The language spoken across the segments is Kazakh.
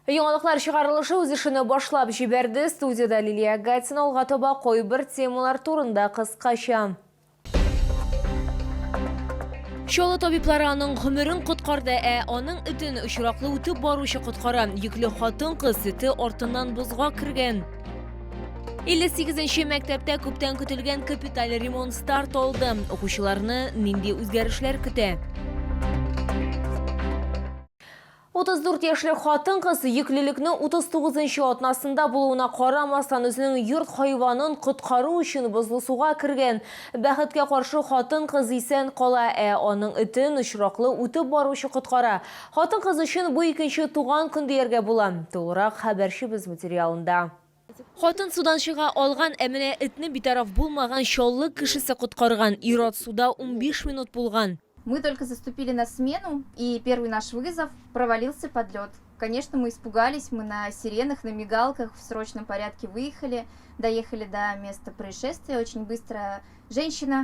Яңалыклар чыгарылышы үз эшен башлап җибәрде. Студияда Лилия Гатина алга таба кайбер темалар турында кыскача. Чолы табиблары аның гомерен коткарды, аның итен очраклы үтеп баручы коткара. Йөкле хатын-кыз ите артыннан бузга кергән. 58-нче мәктәптә күптән көтелгән капиталь ремонт старт алды. Укучыларны нинди үзгәрешләр көтә? 34 яшьлек хатын-кыз йөклелекне 39-нчы атнасында булуына карамастан үзенең йорт хайванын коткару өчен бозлы суга кергән. Бәхеткә каршы хатын-кыз исән кала, аның итен очраклы үтеп баручы коткара. Хатын-кыз өчен бу икенче туган көн дияргә була. Толырак хәбәрчебез материалында. Хатын судан чыга алган, менә итне битараф булмаган чаллы кешесе коткарган. Ират суда 15 минут булган. Мы только заступили на смену, и первый наш вызов провалился под лед. Конечно, мы испугались, мы на сиренах, на мигалках в срочном порядке выехали, доехали до места происшествия очень быстро.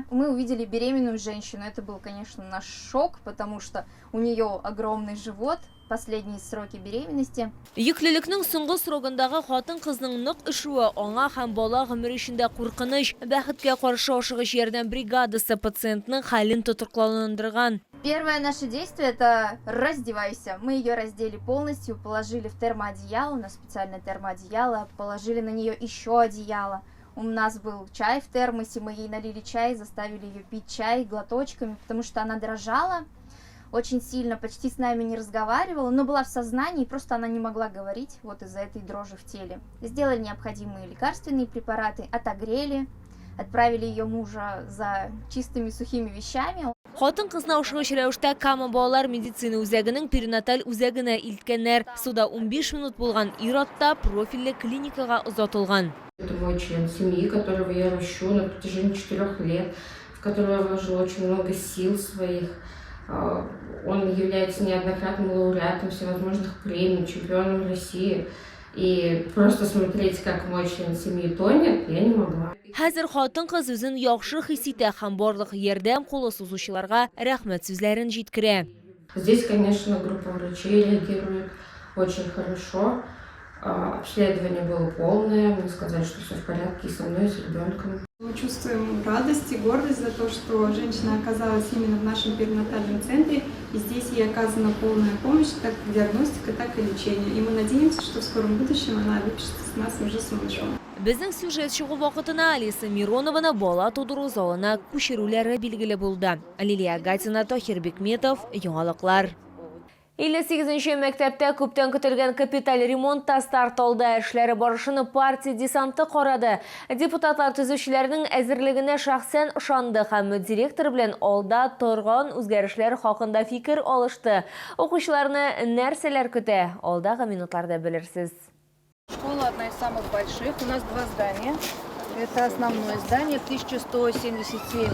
Мы увидели беременную женщину. Это был, конечно, наш шок, потому что у нее огромный живот, последние сроки беременности. Йөклелекнең соңгы срогындагы хатын-кызның нык ишүе аңа һәм бала гомере өчендә куркыныч. Бәхеткә каршы ашыгыч ярдәм бригадасы пациентның хәлен тотрыкландырган. Первое наше действие – это раздевайся. Мы ее раздели полностью, положили в термоодеяло, у нас специальное термоодеяло, положили на нее еще одеяло. У нас был чай в термосе, мы ей налили чай, заставили ее пить чай глоточками, потому что она дрожала очень сильно, почти с нами не разговаривала, но была в сознании, просто она не могла говорить вот из-за этой дрожи в теле. Сделали необходимые лекарственные препараты, отогрели, отправили ее мужа за чистыми сухими вещами. Хатын-кызны ашыгыч рәвештә Кама балалар медицина үзәгенең перинаталь үзәгенә илткәннәр. Суда 15 минут булган, Иратта профильле клиникага озатылган. Это мой член семьи, которого я ращу на протяжении 4 лет, в которого я вложила очень много сил своих. Он является неоднократным лауреатом всевозможных премий, чемпионом России. И просто смотреть, как мой член семьи тонет, я не могла. Хәзер хатын-кыз үзен яхшы хис итә һәм барлык ярдәм кулы сузучыларга рәхмәт сүзләрен җиткерә. Здесь, конечно, группа врачей реагирует очень хорошо. Обследование было полное, мне сказали, что все в порядке и со мной, и с ребенком. Мы чувствуем радость и гордость за то, что женщина оказалась именно в нашем перинатальном центре, и здесь ей оказана полная помощь, как диагностика, так и лечение. И мы надеемся, что в скором будущем она выпишется с нас уже с малышом. Безнең сюжет чыгу вакытына Алиса Миронованы бала тудыру залына күчерүләре билгеле булды. Лилия Гатина, Тохир Бекметов, Яңалыклар. 58-нче мәктәптә күптән көтелгән капиталь ремонтта старт алды. Эшләре барышын партия десанты карады. Депутатлар төзүчеләрнең әзерлегенә шәхсән ышанды һәм директор белән алда торган үзгәрешләр хакында фикер алышты. Укучыларны нәрсәләр көтә? Алдагы минутларда белерсез. Школа одна из самых больших. У нас 2 здания. Это основное здание. 1177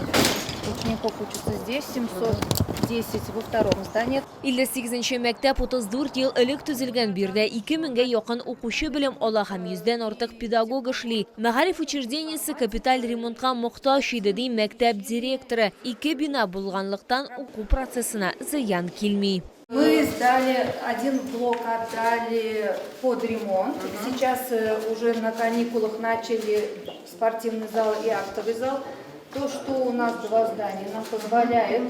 учеников учатся здесь, 710 во втором здании. 58-нче мәктәп 34 ел элек төзелгән, бирдә 2000-гә якын укучы белем ала һәм 100-дән артык педагог эшли. Мәгариф учреждениесе капиталь ремонтка мохтаҗ иде, ди мәктәп директоры. 2 бина булганлыктан уку процессына зыян килми. Мы сдали один блок, отдали под ремонт. Сейчас уже на каникулах начали спортивный зал и актовый зал. То, что у нас 2 здания, нам позволяет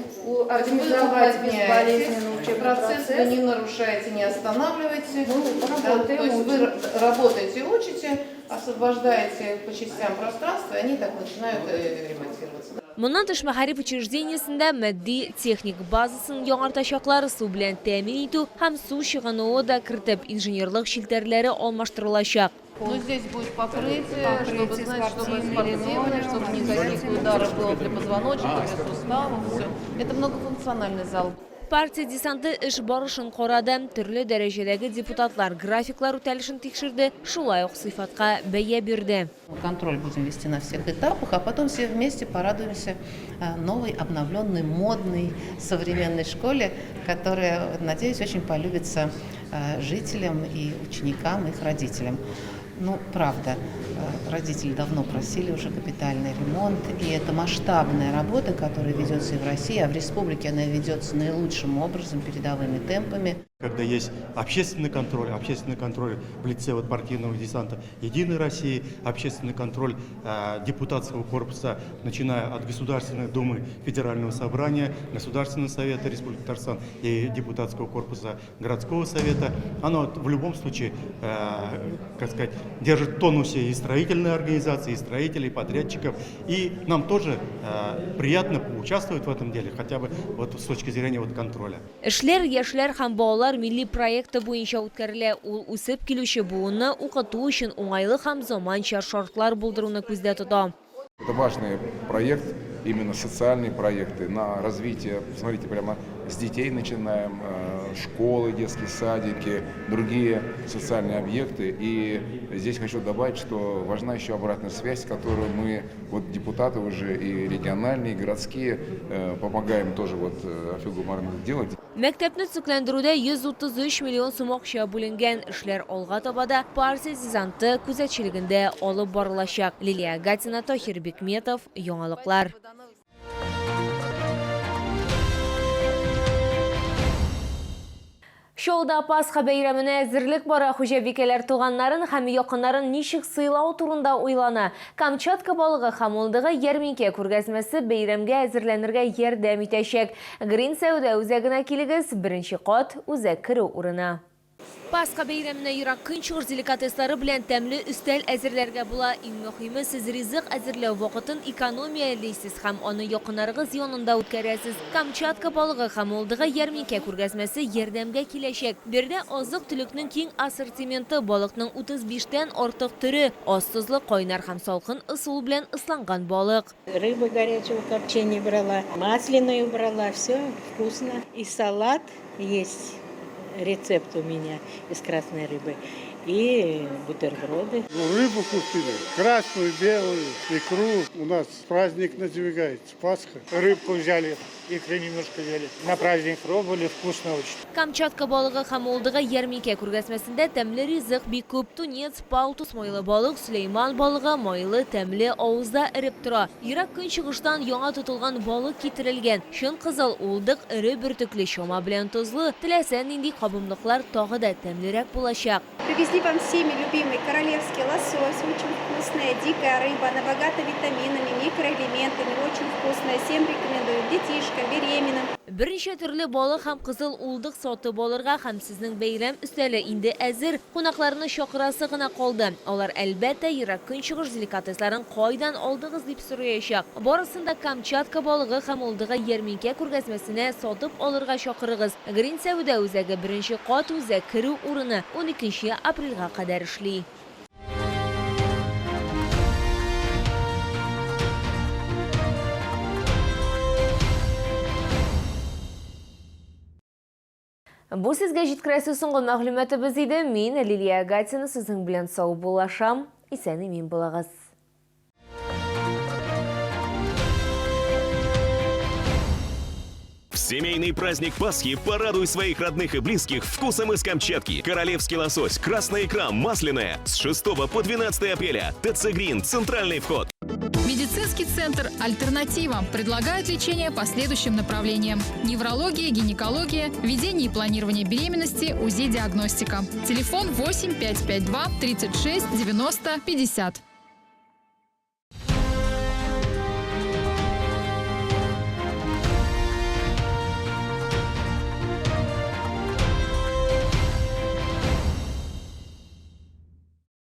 организовать безболезненный учебный процесс. Вы не нарушаете, не останавливаете. То есть вы работаете, учите, освобождаете по частям пространства, и они так начинают ремонтироваться. Моннан тыш мәгариф учреждениесендә матди техник базасын яңартачаклар, су белән тәэмин итү һәм су чыгынуы да кертеп, инженерлык челтәрләре алмаштырылачак. Ну, здесь будет покрытие, чтобы знать, чтобы спортивное, чтобы никаких ударов было для позвоночника, для суставов. Все. Это многофункциональный зал. Партия десанты эш барышын карады, төрле дәрәҗәдәге депутатлар графиклар үтәлешен тикшерде, шулай ук сыйфатка бәя бирде. Контроль будем вести на всех этапах, а потом все вместе порадуемся новой, обновленной, модной, современной школе, которая, надеюсь, очень полюбится жителям и ученикам, их родителям. Ну, правда, родители давно просили уже капитальный ремонт, и это масштабная работа, которая ведется и в России, а в республике она ведется наилучшим образом, передовыми темпами. Когда есть общественный контроль в лице вот партийного десанта «Единой России», общественный контроль депутатского корпуса, начиная от Государственной Думы Федерального собрания, Государственного совета Республики Татарстан и депутатского корпуса городского совета, оно в любом случае, держит в тонусе и строительные организации, и строителей, и подрядчиков. И нам тоже приятно поучаствовать в этом деле, хотя бы вот с точки зрения вот контроля. Эшләр, яшьләр һәм балалар милли проекты буенча үткәрелә. Ул үсеп килүче буынны укыту өчен уңайлы һәм заманча шартлар булдыруны күздә тота. Это важный проект, именно социальные проекты на развитие. Смотрите, прямо с детей начинаем, школы, детские садики, другие социальные объекты. И здесь хочу добавить, что важна еще обратная связь, которую мы, вот депутаты уже и региональные, и городские, помогаем тоже вот Афилгу Марину делать. Мәктәпне төзекләндерүдә 133 миллион сум акча бүленгән. Эшләр алга табада партия десанты күзәтчелегендә алып барылачак. Лилия Гатина, Тохир Бикметов, яңалыклар. Шоуда Пасха бәйрәменә әзерлек бара. Хуҗабикәләр туганнарын һәм якыннарын ничек сыйлау турында уйлана. Камчатка балыгы һәм улдыгы ярминкә күргәзмәсе бәйрәмгә әзерләнергә ярдәм итәчәк. Грин Сәүдә үзәгенә килегез, беренче кат үзәк керү урыны. Пасха бәйрәменә ерак көнчыгыш деликатеслары белән тәмле өстәл әзерләргә була. Иң мөһиме, сез ризык әзерләү вакытын экономиялисез һәм аны якыннарыгыз янында үткәрәсез. Камчатка балыгы һәм улдыгы ярминкә күргәзмәсе ярдәмгә киләчәк. Бердә азык-төлекнең киң ассортименты, балыкның 35тән артык түре, азсызлы, кайнар һәм салкын ысул белән ысланган балык. Рыбы горячего копчения брала, масляную брала, все вкусно. И салат есть. Рецепт у меня из красной рыбы. И бутерброды. Рыбу купили, красную, белую, икру. У нас праздник надвигается, Пасха. Рыбку взяли, икры немножко взяли. На праздник пробовали, вкусно очень. Камчатка балыгы һәм улдыгы ярминкә күргәзмәсендә тәмле ризык бик күп. Тунец, палтус, майлы балык, Сөлейман балыгы, майлы, тәмле авызда эреп тора. Ерак көнчыгыштан яңа тотылган балык китерелгән. Чын кызыл улдык эре бөртекле чама белән тозлы. Теләсә нинди кабымлыклар тагы да тәмлерәк булачак. Привезли вам всеми любимый королевский лосось, очень вкусная, дикая рыба, она богата витаминами, микроэлементами, очень вкусная. Всем рекомендую детишкам, беременным. Берничә төрле балык һәм кызыл улдык саты балырга һәм сезнең бәйрәм өстәле инде әзер. Кунакларны чакырасы гына калды. Алар әлбәттә ерак көнчыгыш деликатесларын кайдан алдыгыз дип сораячак. Барысында Камчатка балыгы һәм улдыгы ярминкә күргәзмәсенә сатып алырга чакырыгыз. Грин Сәүдә үзәге беренче кат үзәк керү урыны 12 апрельгә кадәр эшли. Бу сезгә җиткерәсе соңгы мәгълүматыбыз иде. Мин Лилия Гатина сезнең белән сау булашам. Исән-имин булыгыз. В семейный праздник Пасхи порадуй своих родных и близких вкусом из Камчатки. Королевский лосось, красная икра, масляная. С 6 по 12 апреля. ТЦ Грин, центральный вход. Медицинский центр «Альтернатива» предлагает лечение по следующим направлениям: неврология, гинекология, ведение и планирование беременности, УЗИ-диагностика. Телефон 8 552 36 90 50.